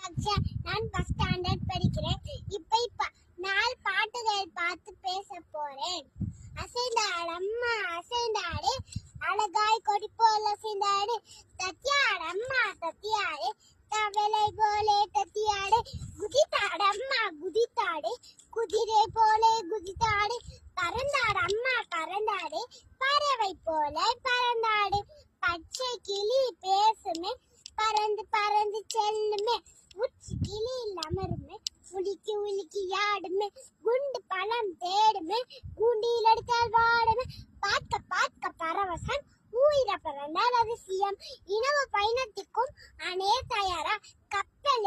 அக்ஷயா, நான் first standard படிக்கிறேன். இப்ப நாலு பாட்டுகள் பார்த்து பேச போறேன். அசைந்தாடு அம்மா அசைந்தாடு, அழகாய் கொடி போல அசைந்தாடு, தத்தியாடு அம்மா தத்தியாடு, தவளை போலே தத்தியாடு, குதித்தாடு அம்மா குதித்தாடு, குதிரை போலே குதித்தாடு, பறந்தாடு அம்மா பறந்தாடு, பறவை போல பறந்தாடு, பச்சை கிளி பேசுமே, பறந்து பறந்து செல்லுமே, உச்சி கிளியில் அமருமே, உலுக்கி உலுக்கி ஆடுமே, குண்டு பழம் தேடுமே, குண்டியில் எடுத்தால் வாடுமே, பார்க்க பார்க்க பரவசம், ஊயிர பிறந்தால் அதிசயம், இனவ பயணத்துக்கும் அனே தயாரா, கப்பல்